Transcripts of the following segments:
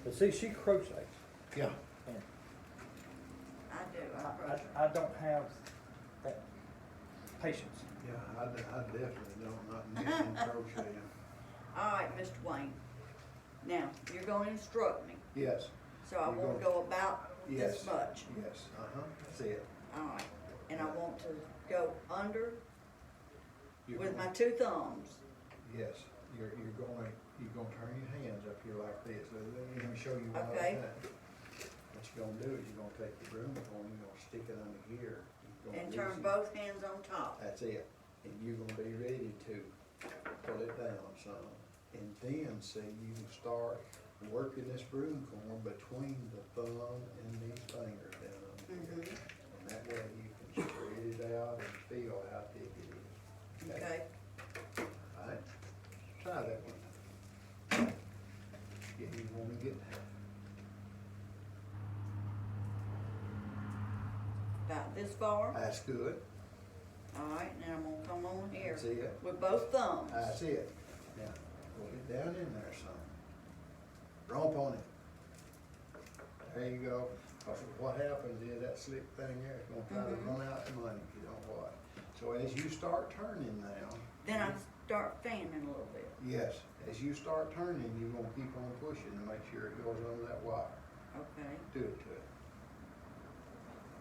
But see, she crochets, Yeah. and I do, I crochet. I don't have that patience. Yeah, I definitely don't, not knitting, crocheting. All right, Mr. Wayne. Now, you're gonna instruct me, Yes, so I You're won't going- go about this yes, much. yes, that's it. All right, and I want to go under You're with going- my two thumbs. Yes, you're gonna turn your hands up here like this. Let me show you one other Okay. time. What you're gonna do is you're gonna take your broom horn, you're gonna stick it under here. You're gonna And turn loosen- both hands on top. That's it. And you're gonna be ready to pull it down some. And then, see, you can start working this broom corn between the thumb and these fingers down on here. And that way you can spread it out and feel how thick it is. Okay, All right, try that one. Yeah, you wanna get, about this far. that's good, All right, now I'm gonna come on here that's it, with both thumbs. that's it. Now, pull it down in there some. Romp on it. There you go. 'Cause what happens is that slick thing there is gonna try to run out the money if you don't watch. So as you start turning now. Then I start fanning a little bit. Yes, as you start turning, you're gonna keep on pushing to make sure it goes under that wire. Okay, Do it to it.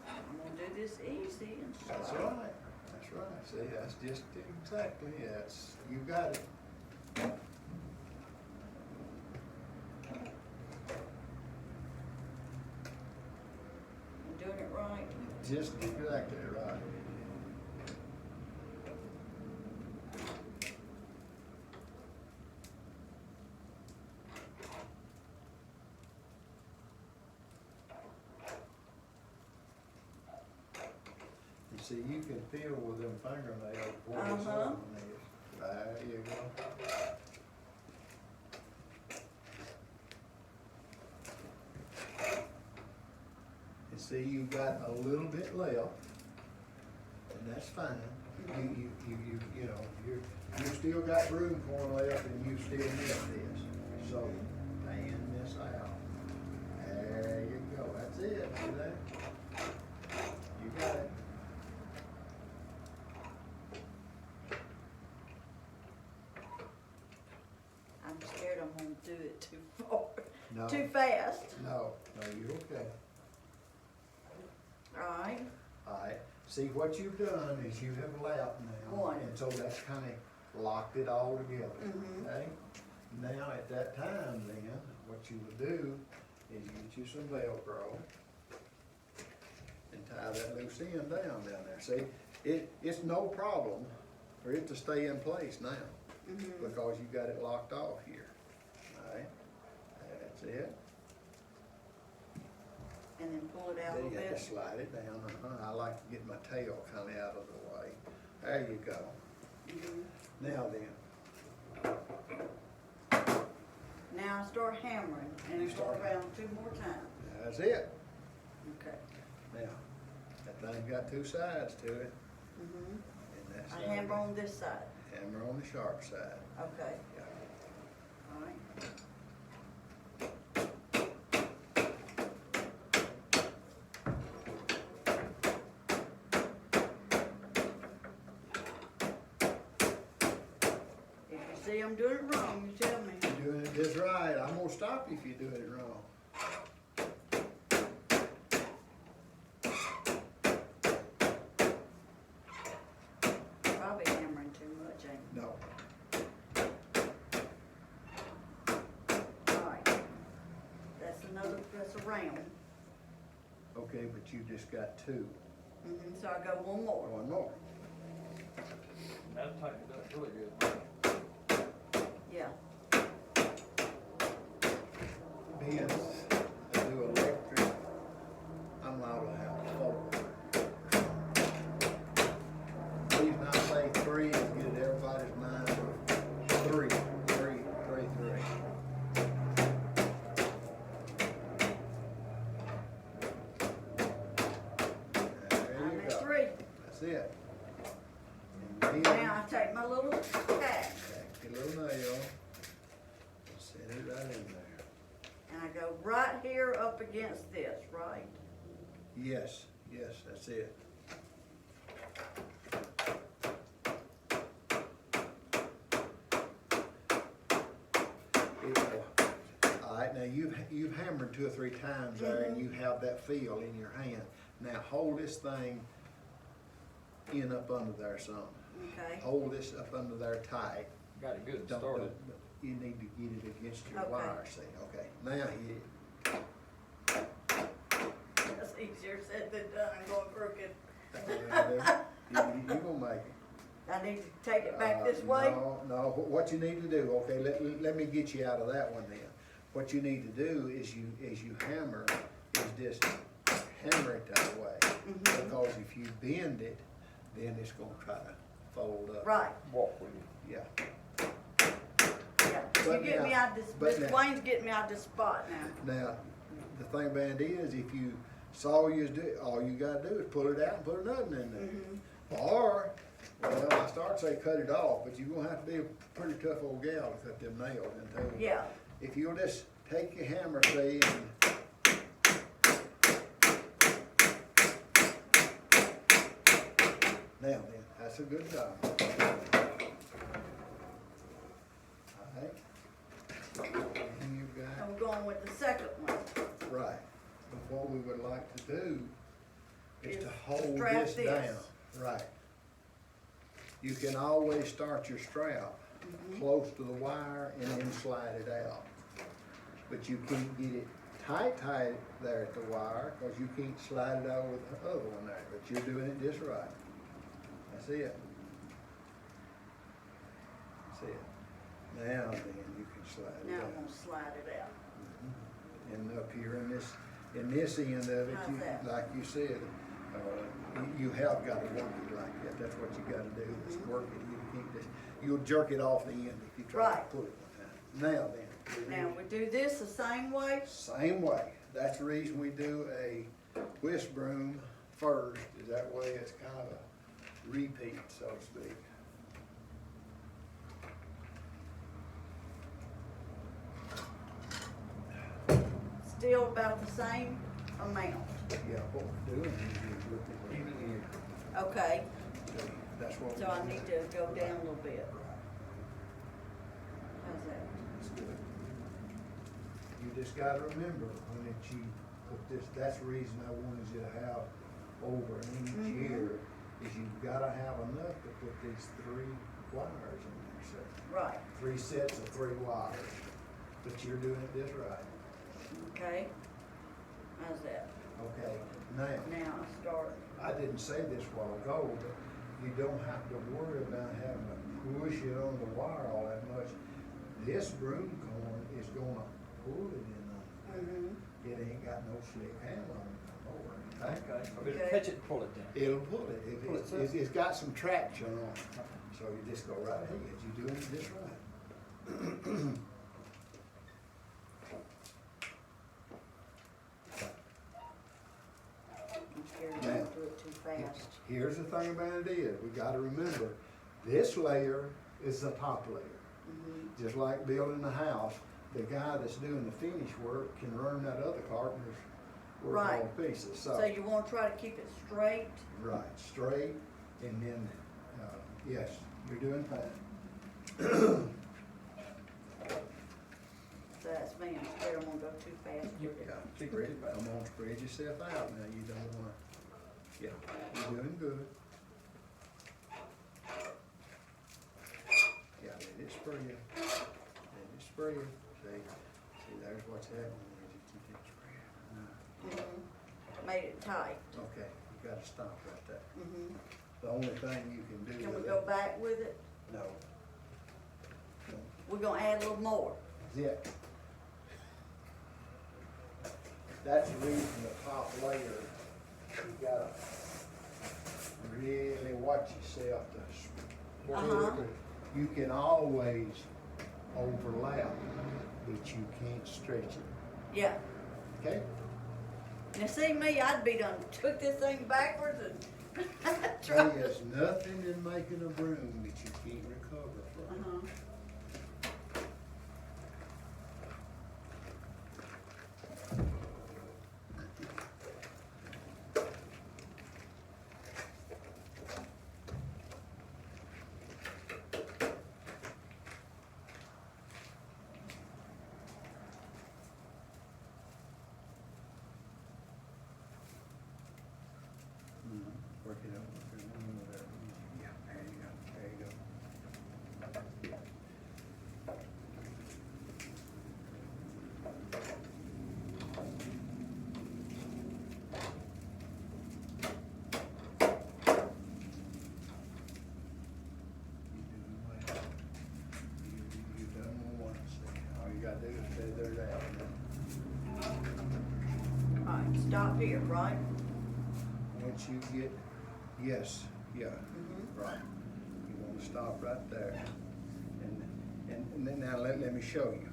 I'm gonna do this easy and slow. That's right, that's right. See, that's just exactly, that's, you got it. I'm doing it right. Just exactly right. You see, you can feel with them fingernails what it's Uh-huh. on this. There you go. And see, you got a little bit left, and that's fine. You know, you still got broom corn left, and you still get this. So, fan this out. There you go, that's it, see that? You got it. I'm scared I'm gonna do it too far, No, too fast. no, you're okay. All right, All right, see what you've done is you have lapped now. One. And so that's kind of locked it all together, Mhm. okay? Now, at that time then, what you would do is you get you some Velcro and tie that loose end down there. See, it's no problem for it to stay in place now because you got it locked off here, all right? That's it. and then pull it out a Then little you have to bit. slide it down, I like to get my tail kind of out of the way. There you go. Mhm. Now then, Now I start hammering and You go start around 2 more times. that's it. Okay. Now, that thing got 2 sides to it, Mhm. and that's. I hammer on this side. Hammer on the sharp side. Okay. Yeah. All right. If you see I'm doing it wrong, you tell me. You're doing it just right. I'm gonna stop you if you're doing it wrong. Probably hammering too much, ain't No. I? All right. That's a round. Okay, but you just got 2. So I go one more. One more. That'll tighten it up really good. Yeah. Being I do electric, I'm liable to have 4. The reason I say 3 is to get everybody's mind of 3. There I'm you at go. 3. That's it. And then, Now I take my little tack take your little nail, and set it right in there. and I go right here up against this, right? Yes, yes, that's it. All right, now you've hammered 2 or 3 times there, and you have that feel in your hand. Now hold this thing in up under there some. Okay. Hold this up under there tight. Got it good Don't, started. you need to get it against your Okay. wire, see, okay. Now hit it. That's easier said than done, I'm going crooked. You gonna make it. I need to take it back this way? No, what you need to do, okay, let me get you out of that one then. What you need to do is you hammer, is just hammer it that way. Mhm. Because if you bend it, then it's gonna try to fold up. Right, Walk with you. Yeah. yeah. You But get me now- out this, but Mr. now- Wayne's getting me out this spot now. Now, the thing about it is, if you saw you do, all you gotta do is pull it out and put another in there. Mhm. Or, well, I start to say cut it off, but you're gonna have to be a pretty tough old gal to cut them nails into. Yeah, If you'll just take your hammer, see, and now then, that's a good job. Alright. And you got, I'm going with the second one. right, but what we would like to do is Is to hold strap this this. down, right. You can always start your strap close to the wire and then slide it out. But you can't get it tight there at the wire, cause you can't slide it out with the other one there, but you're doing it just right. That's it. That's it. Now then, you can slide it Now out. I'm gonna slide it out. And up here in this end of it, How's you, that? like you said, you have gotta work it like that, that's what you gotta do, is work it, you can't just, you'll jerk it off the end if you try to Right. pull it one time. Now then. Now, we do this the same way? Same way, that's the reason we do a whisk broom first, is that way it's kind of a repeat, so to speak. Still about the same amount. Yeah, what we're doing is you're looking here. Okay, That's what so we're I doing. need to go down a little bit. Right. How's that? That's good. You just gotta remember, when it you put this, that's the reason I wanted you to have over an inch Mhm. here, is you've gotta have enough to put these 3 wires in there, so, Right, 3 sets of 3 wires. But you're doing it just right. okay. How's that? Okay, now, Now I start. I didn't say this a while ago, but you don't have to worry about having to push it on the wire all that much. This broom corn is gonna pull it in there. Mm-hmm. It ain't got no slick handle on it no more. Okay? Okay. We're Okay. gonna catch it and pull it down. It'll pull it. Pull it, sir. It's got some traction on it. So you just go right ahead. You're doing it just right. I'm scared I Now. don't do it too fast. Here's the thing about it is, we gotta remember, this layer is the top layer. Mm-hmm. Just like building a house, the guy that's doing the finish work can run that other carpenter's work Right. all to pieces. So you wanna try to keep it straight? Right, straight, and then, yes, you're doing fine. So that's me, I'm scared I'm gonna go too fast with it. Yeah, Keep it spread, too fast. I'm gonna spread yourself out now, you don't wanna, yeah, you're doing good. Yeah, let it spray you, let it spray you, see, there's what's happening, is you keep it spraying. Mhm. Made it tight. Okay, you gotta stop right there. Mhm. The only thing you can do Can we with go it, back with it? no. No. We're gonna add a little more. Zip. That's the reason the top layer, you gotta really watch yourself to. Uh-huh. You can always overlap, but you can't stretch it, Yeah. okay? Now see me, I'd be done took this thing backwards and There tried is to. nothing in making a broom that you can't recover from. Uh-huh. stop here, right? Once you get, yes, yeah, Mhm. right. You wanna stop right there. And then now let me show you.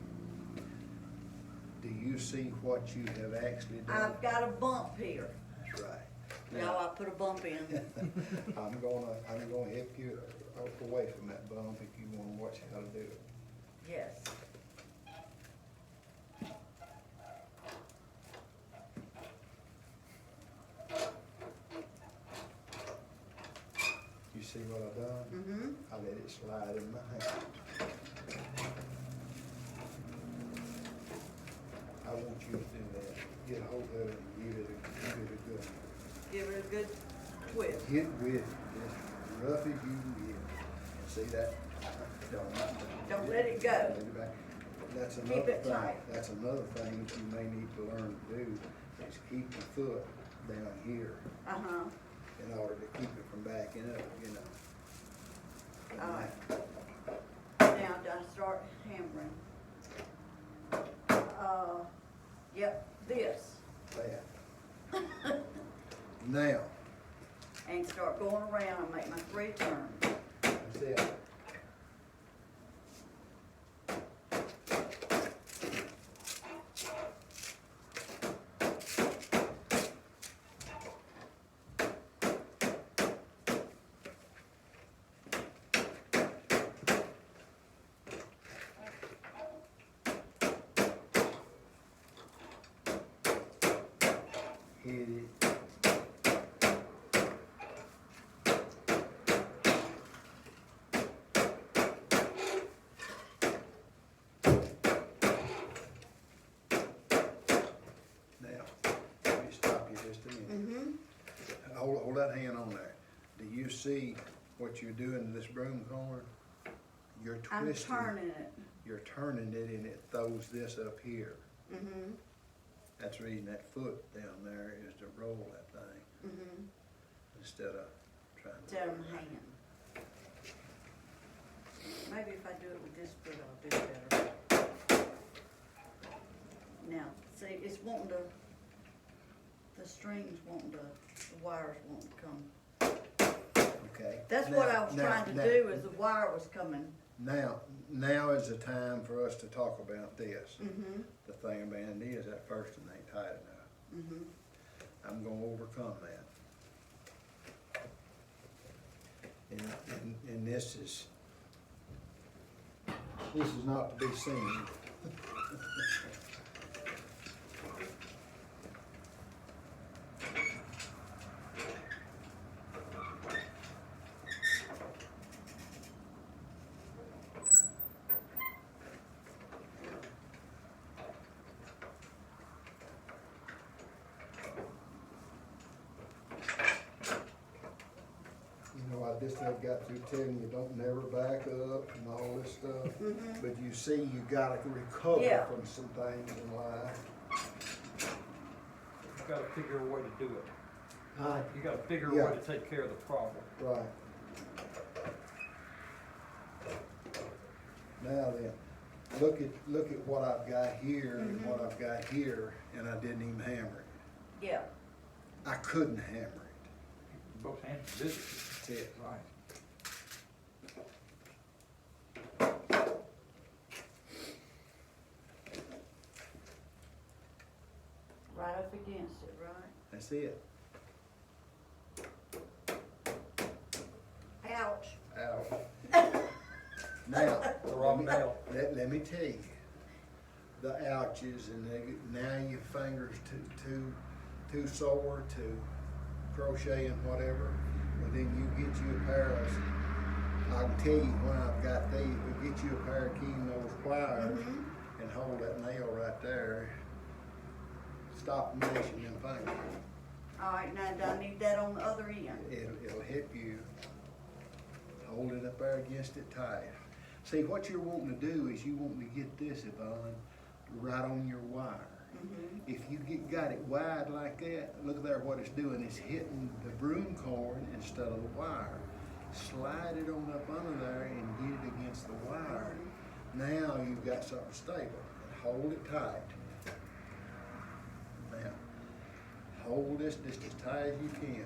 Do you see what you have actually done? I've got a bump here. That's right. Now I put a bump in. I'm gonna help you away from that bump if you wanna watch how to do it. Yes. You see what I've done? Mm-hmm. I let it slide in my hand. I want you to do that. Get hold of it and give it a good, Give it a good twist. hit with it, as rough as you can get. And see that? Don't let it go. Let it back. That's Keep another it thing, tight. that's another thing that you may need to learn to do, is keep your foot down here Uh-huh. in order to keep it from backing up, you know. But All right. Now, do I start hammering? Yep, this. That. Now, And start going around and make my 3 turns. that's it. Hit it. Now, let me stop you just a minute. Mm-hmm. Hold that hand on there. Do you see what you're doing in this broom corner? You're I'm twisting. turning it. You're turning it and it throws this up here. Mm-hmm. That's the reason that foot down there is to roll that thing Mm-hmm. instead of trying to. Down my hand. Maybe if I do it with this foot, I'll do better. Now, see, it's wanting to, the strings wanting to, the wires wanting to come. Okay. That's Now- what I was now- trying to now- do, is the wire was coming. Now is the time for us to talk about this. Mm-hmm. The thing about it is that first one ain't tight enough. Mm-hmm. I'm gonna overcome that. And this is not to be seen. You know, I just have got through telling you, don't never back up and all this stuff. Mhm. But you see, you gotta recover Yeah. from some things in life. You gotta figure a way to do it. Huh? You gotta figure a Yeah. way to take care of the problem. Right. Now then, look at what I've got here and what I've got here, and I didn't even hammer it. Yeah. I couldn't hammer it. Both hands are busy. That's it. Right. Right up against it, right? That's it. Ouch. Ouch. Now, The wrong nail. let me tell you, the ouches and now your fingers too sore to crochet and whatever. Well, then you get you a pair of, I can tell you when I've got these, but get you a pair of Keen nose pliers Mhm. and hold that nail right there. Stop mashing them fingers. All right, now do I need that on the other end? It'll help you hold it up there against it tight. See, what you're wanting to do is you wanting to get this, Yvonne, right on your wire. Mm-hmm. If you got it wide like that, look there what it's doing. It's hitting the broom cord instead of the wire. Slide it on up under there and get it against the wire. Now you've got something stable. And hold it tight. Now, hold this just as tight as you can.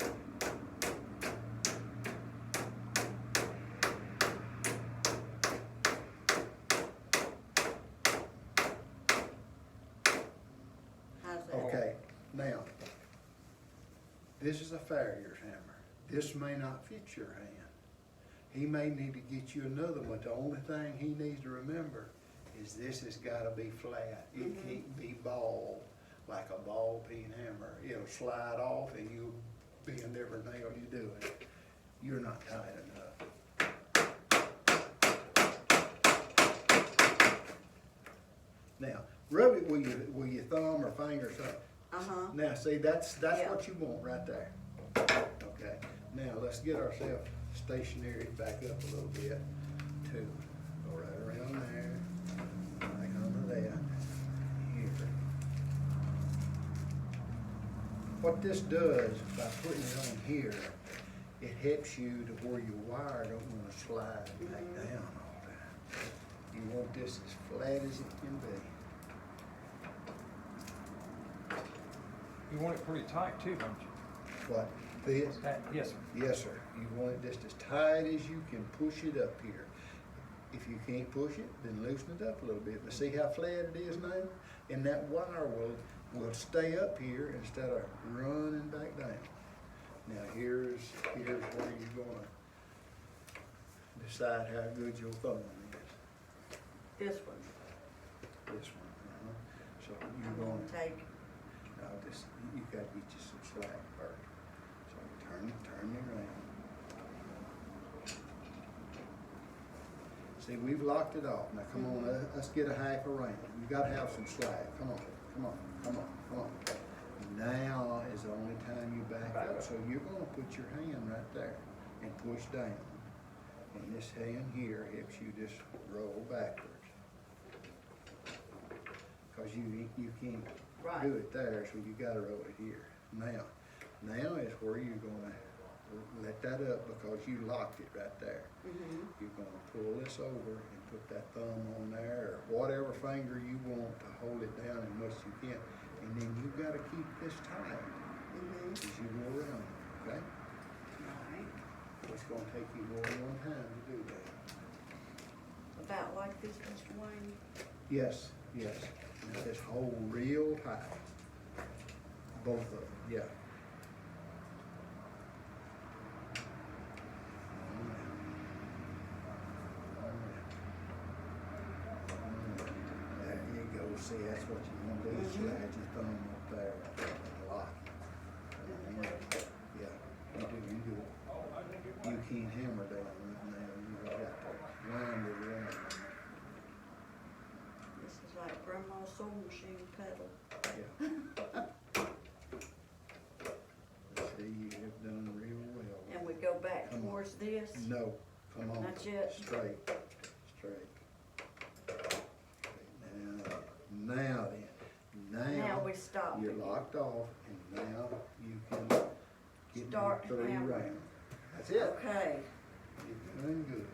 How's that? Okay, now, this is a farrier's hammer. This may not fit your hand. He may need to get you another one. The only thing he needs to remember is this has gotta be flat. It can't be ball, like a ball peen hammer. It'll slide off and you'll bend every nail you do it. You're not tight enough. Now, rub it with your thumb or finger or something. Uh-huh. Now, see, that's Yeah. what you want right there. Okay, now let's get ourselves stationary back up a little bit too. Go right around there, right under that, here. What this does, by putting it on here, it helps you to where your wire don't wanna slide back down all the time. You want this as flat as it can be. You want it pretty tight too, don't you? What, this? Yes, sir. Yes, sir. You want it just as tight as you can push it up here. If you can't push it, then loosen it up a little bit. But see how flat it is now? And that wire will stay up here instead of running back down. Now here's where you're gonna decide how good your thumb is. This one. This one. So I'm you're gonna gonna, take, now this, you gotta get you some slack first. So turn it around. See, we've locked it off. Now, come on, let's get a half around. You gotta have some slack. Come on, come on, come on, come on. Now is the only time you back up. So you're gonna put your hand right there and push down. And this hand here helps you just roll backwards. Cause you can't Right. do it there, so you gotta roll it here. Now is where you're gonna let that up because you locked it right there. You're gonna pull this over and put that thumb on there, or whatever finger you want to hold it down as much as you can. And then you gotta keep this tight as you go around, okay? alright, It's gonna take you more than one time to do that. about like this, Mr. Wayne? Yes, yes. Now just hold real tight. Both of them, yeah. There you go. See, that's what you want to do. Slide your thumb up there and lock it. Yeah, you do. You can't hammer down right now. You got to wind it around. This is like grandma's sewing machine pedal. Yeah. See, you have done real well. And we go back Come on. towards this? No, come on. Not yet. Straight. Now then. Now we stop. You're locked off, and now you can get Start your 3 hammering. rounds. That's it. Okay, You're doing good.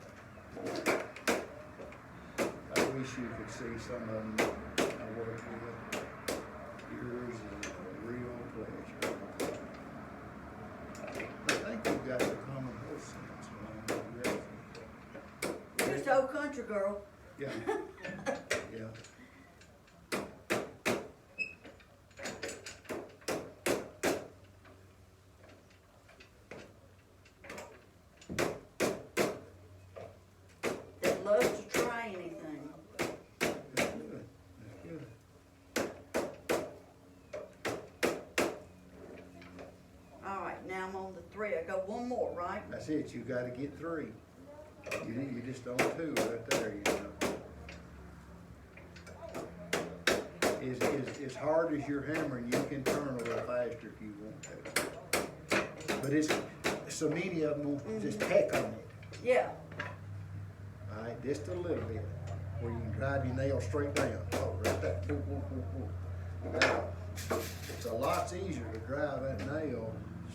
I wish you could see some of them I work with. Yours is a real pleasure. I think you've got the common horse sense, man. just old country girl. Yeah, yeah. That loves to try anything. That's good, that's good. Alright, now I'm on the 3. I go one more, right? That's it, you gotta get 3. You just on 2 right there, you know. As hard as you're hammering, you can turn a little faster if you want to. But it's, so many of them will just peck on it. Yeah. All right, just a little bit, where you can drive your nail straight down. Oh, right there. Boom, boom, boom, boom. Now, it's a lot easier to drive that nail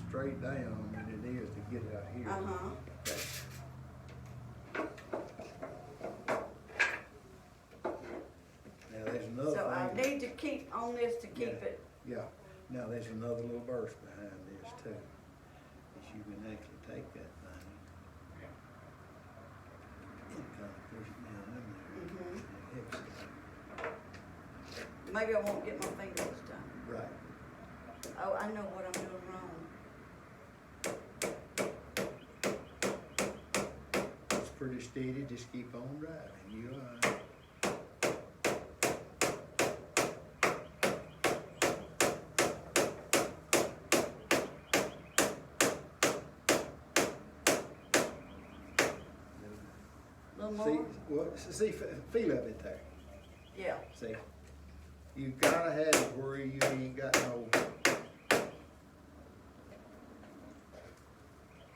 straight down than it is to get it out here. Uh-huh. Now, there's another So I thing. need to keep on this to keep it. Yeah, Now, there's another little burst behind this too. Is you can actually take that thing and kind of push it down in there. And it hits it. Maybe I won't get my finger this time. Right. Oh, I know what I'm doing wrong. It's pretty steady, just keep on driving, you all right. A little See, more? well, see, feel of it there. Yeah. See, you gotta have it where you ain't got no.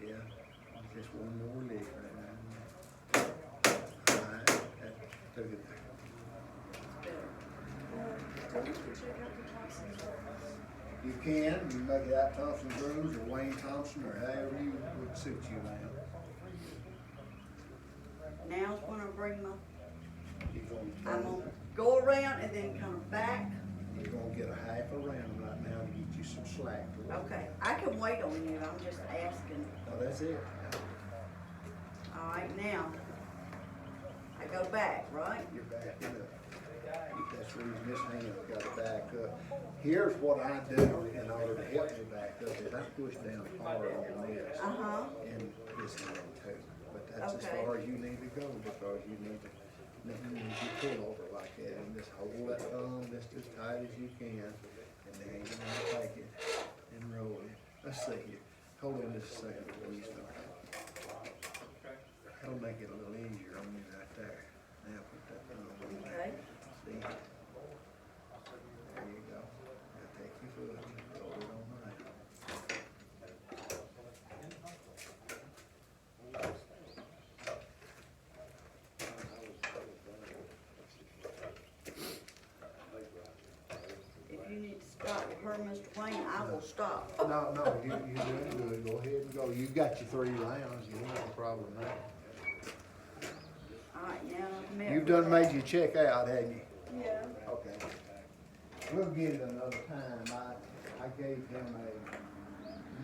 Yeah, just one more lick right now. Alright, that took it there. Better. You can make it out Thompson Brooms or Wayne Thompson or however you would suit you, man. Now's when I bring my, You're I'm gonna, gonna go around and then come back. you're gonna get a half a round right now to get you some slack. to work Okay, with. I can wait on you, I'm just asking. Oh, that's it. All right, now, I go back, right? You're backing up. That's the reason this hand's gotta back up. Here's what I do in order to help me back up is I push down hard on this Uh-huh, and this hand too. But that's as Okay. far as you need to go because you need to pull over like that and just hold that thumb just as tight as you can. And then you're gonna take it and roll it. Let's see here. Hold on just a second before you start. That'll make it a little easier on you right there. Now put that thumb on there. okay. See? There you go. Now take your foot and roll it on that. If you need to stop her, Mr. Wayne, I will stop. No, you're doing good. Go ahead and go. You got your 3 rounds. You don't have a problem there. All right, now I've met. You've done made your check out, hadn't you? Yeah. Okay. We'll get it another time. I gave him a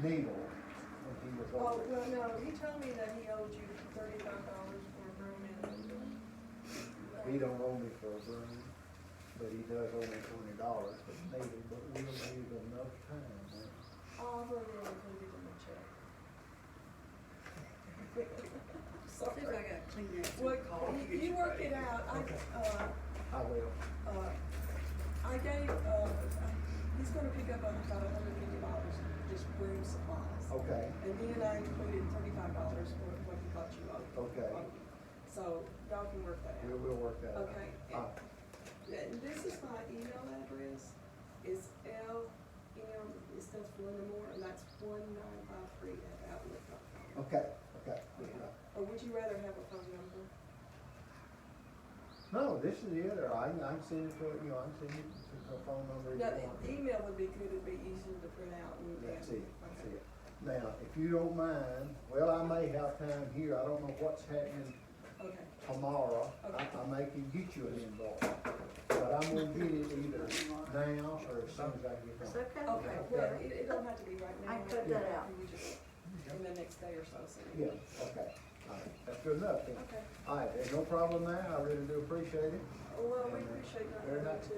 needle when he was Oh, over. well, no, he told me that he owed you $35 for a broom and. He don't owe me for a broom, but he does owe me $20 for the needle, but we'll need it another time, man. Oh, I've already included in the check. See if I Sorry. got clean that. Well, you work it out. I will. I gave, he's gonna pick up about $150, just broom supplies. Okay, And then I included $35 for what he thought you owed. okay. So y'all can work that out. We'll work that out. Okay. And this is my email address. It's LM, it stands for Linda Moore, and that's 1953@outlook.com. Okay. Or would you rather have a phone number? No, this is the other, I can send it to, I can send you a phone number if No, you want. the email would be good, it'd be easier to print out and. That's it, that's Okay. it. Now, if you don't mind, well, I may have time here, I don't know what's happening Okay, tomorrow. Okay. I may can get you an invoice, but I'm gonna get it either now or as soon as I get It's home. okay. okay, well, it don't have to be right now. I cut that out. You just, in the next day or so, so. Yeah, okay, all right, that's good enough then. Okay, All right, there's no problem there, I really do appreciate it. well, we appreciate not Very having nice. to,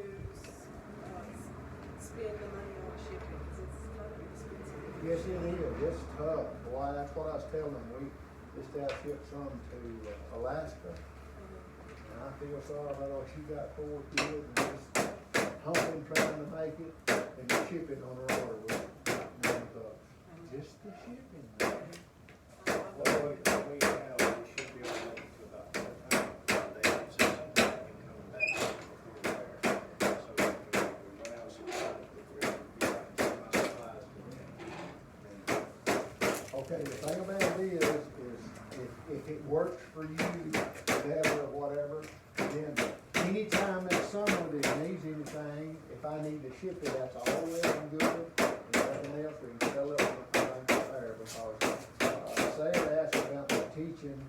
spend the money on shipping, 'cause it's kind of expensive. Yes, it is, it's tough, boy, that's what I was telling them, we just out shipped some to Alaska. And I feel sorry about all she got 4 kids and just humping trying to make it and the shipping on her order was $9. Just the shipping, man. Well, we have, we should be able to make it to about 4 times. They have some that can come back before there. So we run out of supplies, but we're my supplies. Okay, the thing about it is if it works for you, whatever, then anytime that someone that needs anything, if I need to ship it, that's all well and good. And nothing else, we can sell it on the thing there because, Sarah asked about the teaching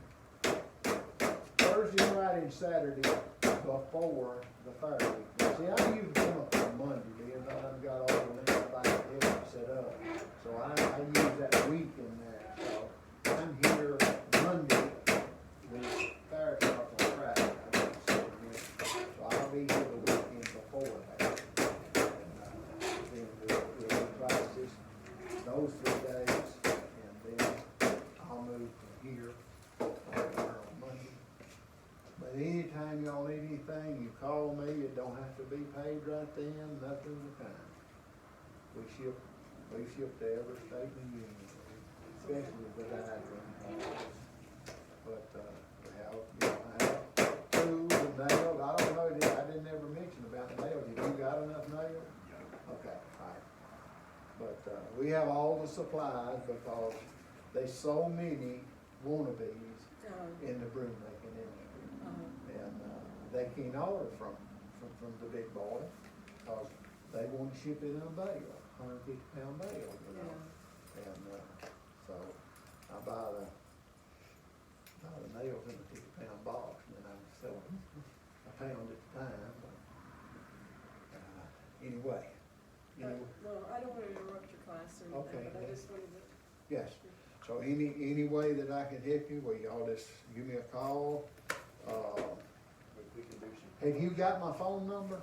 Thursday, Friday, and Saturday before the fair week. See, I usually come up on Monday, then I done got all the things back don't have to be paid right then, nothing of the kind. We ship to every state in the union, especially the diagram. But, we have, I have tools and nails, I don't know, I didn't ever mention about nails, have you got enough nails? Okay, all right. But, we have all the supplies because there's so many wannabes in the broom making industry. And, they can't order from the big boy, cause they want to ship it in a bale, 150-pound bale, you know? And, so, I buy the nails in a 50-pound box, and then I sell them a pound at a time, but, anyway. Well, I don't wanna interrupt your class or anything, Okay, but I yeah. just wanted to. Yes, so any way that I can help you, well, y'all just give me a call. We can do some. Have you got my phone number?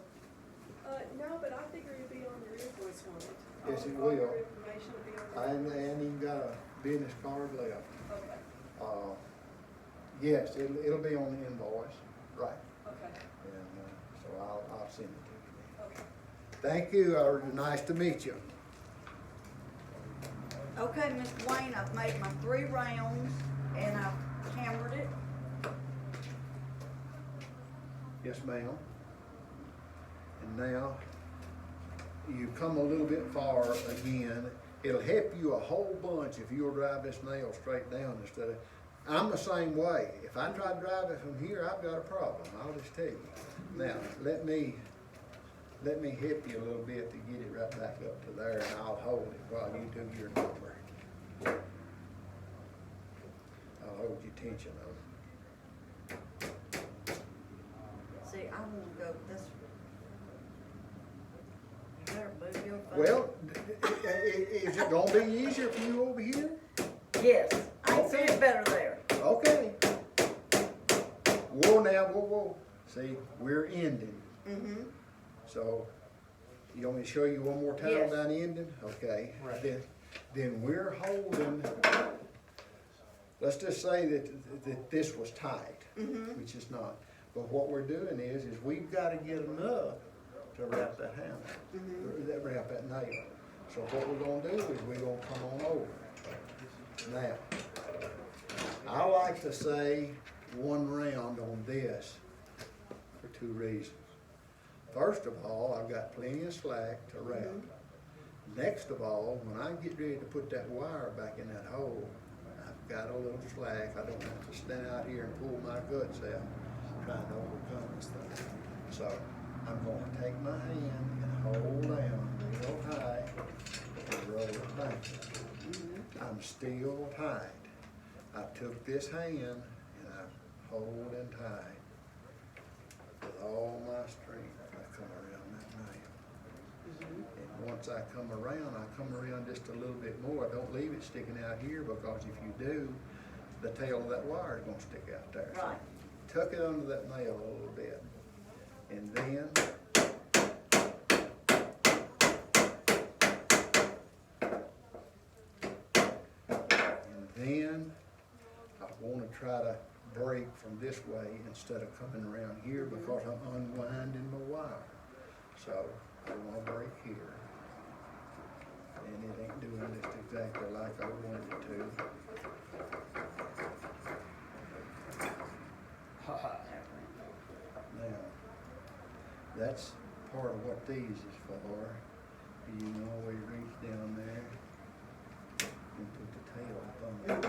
No, but I figure it'd be on your invoice on it. Yes, it All your will. information will be on I there. ain't even got a business card left. Okay, Yes, it'll be on the invoice, right, okay, and, so I'll send it to you. okay. Thank you, nice to meet you. Okay, Mr. Wayne, I've made my 3 rounds and I've hammered it. Yes, ma'am. And now, you come a little bit far again. It'll help you a whole bunch if you'll drive this nail straight down instead of, I'm the same way. If I try to drive it from here, I've got a problem, I'll just tell you. Now, let me help you a little bit to get it right back up to there, and I'll hold it while you do your number. I'll hold your tension on it. See, I wanna go this way. There, move your phone. Well, is it gonna be easier for you over here? Yes, I can see Okay. it better there. Okay. Whoa now, whoa. See, we're ending. Mm-hmm. So, you want me to show you one more time Yes. about ending? Okay. Right. Then we're holding, let's just say that this was tight, Mm-hmm. which is not. But what we're doing is we've gotta get enough to wrap that hammer, Mm-hmm. or wrap that nail. So what we're gonna do is we're gonna come on over. Now, I like to say 1 round on this for 2 reasons. First of all, I've got plenty of slack to wrap. Next of all, when I get ready to put that wire back in that hole, I've got a little slack. I don't have to stand out here and pull my guts out trying to overcome this thing. So I'm gonna take my hand and hold down real tight and roll it back. I'm still tight. I took this hand and I'm holding tight with all my strength. I come around that nail. And once I come around just a little bit more. Don't leave it sticking out here, because if you do, the tail of that wire is gonna stick out there. So Right. tuck it under that nail a little bit. And then I want to try to break from this way instead of coming around here, because I'm unwinding my wire. So I want to break here. And it ain't doing this exactly like I wanted it to. Now, that's part of what these is for. You can always reach down there and put the tail up on it.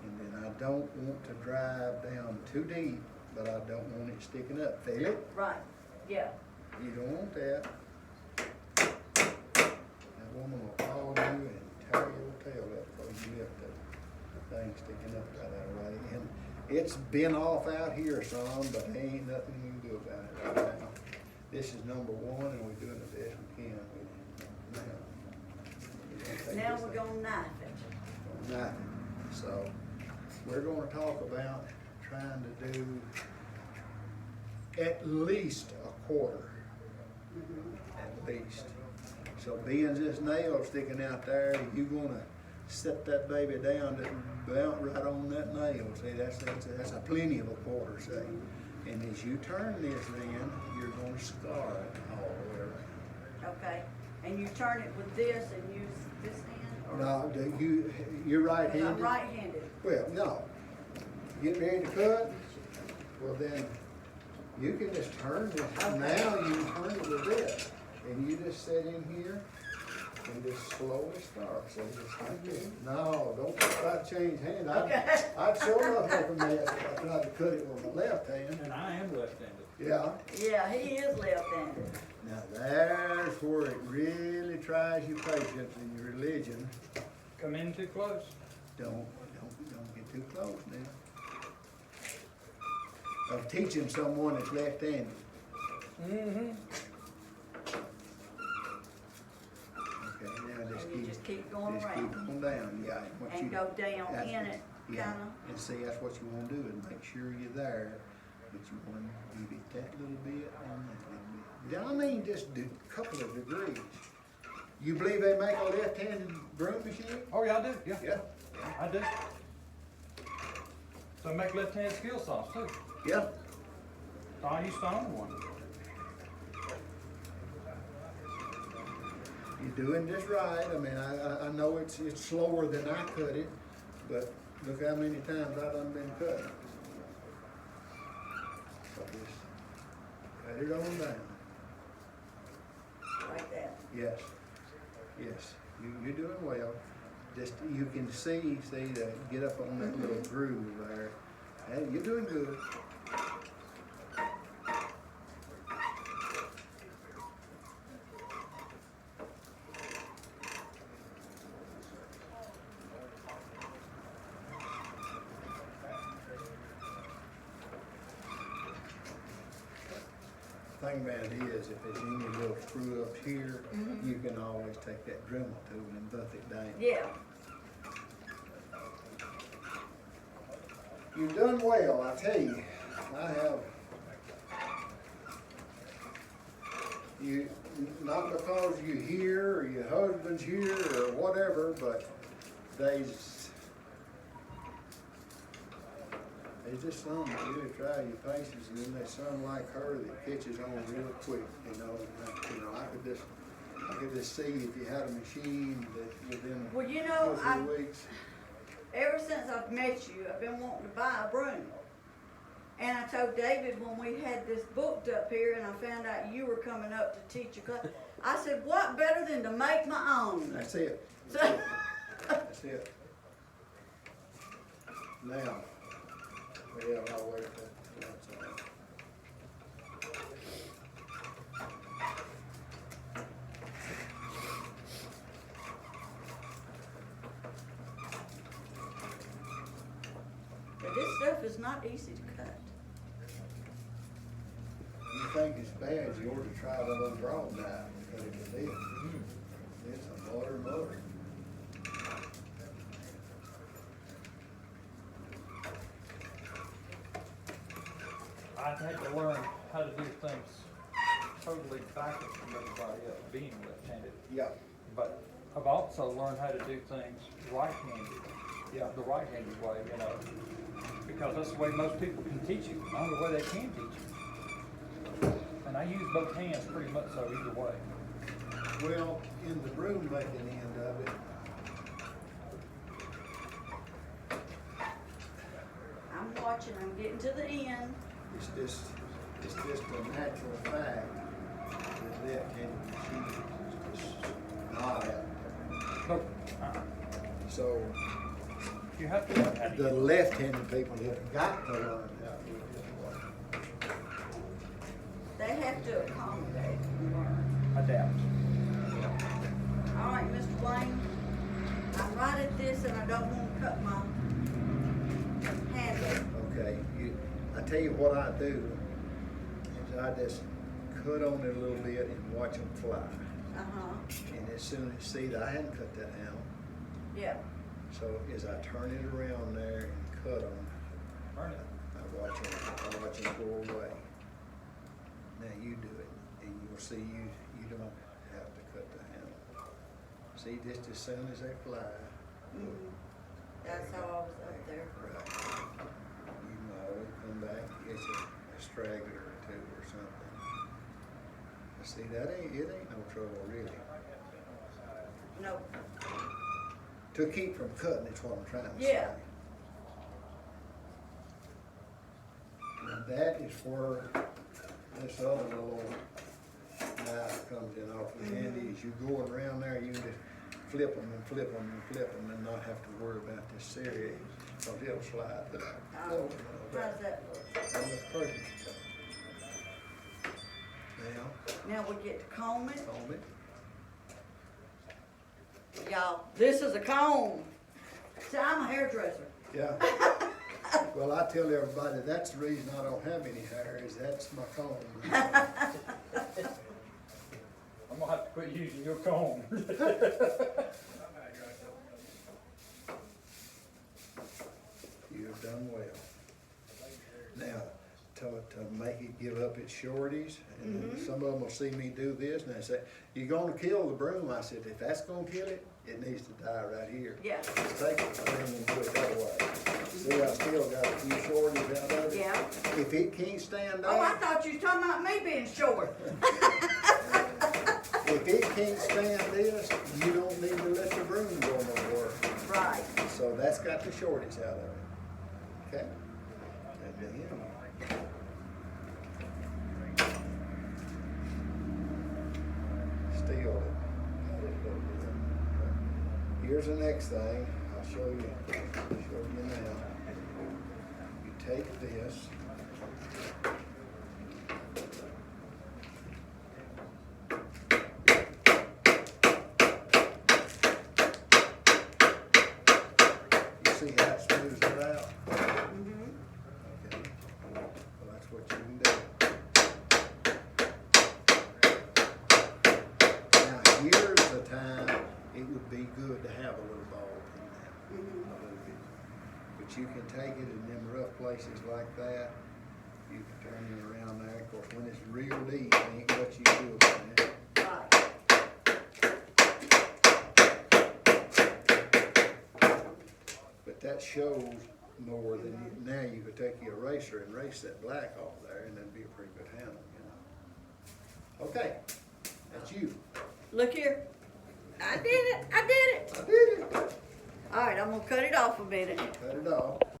And then I don't want to drive down too deep, but I don't want it sticking up. Feel it? Right, yeah. You don't want that. That woman will call you and tear your tail up because you left the thing sticking up right that way. And it's been off out here some, but there ain't nothing we can do about it right now. This is number 1, and we're doing the best we can with it. Now we're gonna knife it. Knife it. So we're gonna talk about trying to do at least a quarter. At least. So being this nail sticking out there, you're gonna set that baby down, right on that nail. See, that's a plenty of a quarter, say. And as you turn this then, you're gonna scar it all the way around. Okay, and you turn it with this and use this hand? or- No, you're Because right-handed? I'm right-handed. Well, no. Get ready to cut, well then, you can just turn this, Okay. now you can turn it with this. And you just sit in here and just slowly start, so just like this. No, don't try to change hands. Okay. I'd sure enough make a mess if I tried to cut it with my left hand. And I am left-handed. Yeah, Yeah, he is left-handed. now there's where it really tries your patience and your religion. Come in too close. Don't get too close now. Of teaching someone that's left-handed. Mm-hmm. Okay, now just And you keep, just keep going just around. keep on down, yeah. What And you- go down that's- in it, Yeah, kinda. and see, that's what you wanna do, is make sure you're there, but you wanna give it that little bit and that little bit. Yeah, I mean, just a couple of degrees. You believe they make a left-handed broom machine? Oh, yeah, I do, yeah. Yeah, I do. So make left-handed skill saws too. yeah. I used to own one. You're doing this right. I mean, I know it's slower than I cut it, but look how many times I done been cut. So just cut it on down. Like that. Yes, yes, you're doing well. Just, you can see that, get up on that little groove there. Hey, you're doing good. Thing about it is, if there's any little screw ups here, you can always take that Dremel tool and buff it down. Yeah, You've done well, I tell you. I have. You, not because you're here or your husband's here or whatever, but there's just some that really try your patience, and then there's some like her that catches on real quick, you know. I could just see if you had a machine that within well, you two know, or 3 weeks. ever since I've met you, I've been wanting to buy a broom. And I told David when we had this booked up here and I found out you were coming up to teach a class, I said, what better than to make my own? That's it. So, That's it. Now, well, I'll wait till that's all. but this stuff is not easy to cut. You think it's bad, you ought to try that on broad knife and cut it with this. It's a motor. I had to learn how to do things totally backwards from everybody else, being left-handed. Yeah, But I've also learned how to do things right-handed. Yeah, the right-handed way, you know, because that's the way most people can teach you, the only way they can teach you. And I use both hands pretty much so either way. well, in the broom making end of it, I'm watching, I'm getting to the end. it's just a natural fact that left-handed machines is just not happening. So, So, you have to learn how to the use left-handed people have got to learn how to do it this way. They have to accommodate and learn. adapt. All right, Mr. Wayne, I'm right at this and I don't want to cut my handle. Okay, I tell you what I do, is I just cut on it a little bit and watch them fly. Uh-huh, And as soon as, see, I hadn't cut that out, yeah. so as I turn it around there and cut them, Learn it. I watch them go away. Now you do it, and you'll see you don't have to cut the handle. See, just as soon as they fly. Mhm. That's how I was up there. Right. You can always come back, it's a a straggler or two or something. See, it ain't no trouble really. No, To keep from cutting, is what I'm trying to say. Yeah. And that is where this other little knife comes in awfully handy. As you going around there, you can just flip them and flip them and flip them and not have to worry about this series, because it'll slide. how's that look? That looks perfect. Now, Now we get to comb it. comb it. Y'all, this is a comb. See, I'm a hairdresser. Yeah. Well, I tell everybody, that's the reason I don't have any hair, is that's my comb. I'm gonna have to quit using your comb. You've done well. Now, to make it give up its shorties, and some of them will see me do this, and they say, "You're gonna kill the broom." I said, "If that's gonna kill it, it needs to die right here. Yeah. Take it and do it that way." See, I still got a few shorties out of it. Yeah. If it can't stand Oh, I that, thought you was talking about me being short. if it can't stand this, you don't need to let the broom go no more. Right. So that's got the shorties out of it. Okay? And then, steal it. Got it a little bit. Here's the next thing. I'll show you now. You take this. You see how it smooths it out? Mm-hmm. Okay. Well, that's what you can do. Now, here's the time it would be good to have a little bulb in there, a little bit. But you can take it in them rough places like that, you can turn it around there. Of course, when it's real deep, it ain't what you do about it. Right. But that shows more than you, now you could take your eraser and erase that black off there, and that'd be a pretty good handle, you know. Okay, that's you. Look here. I did it. I did it. I did it. All right, I'm gonna cut it off a minute. Cut it off.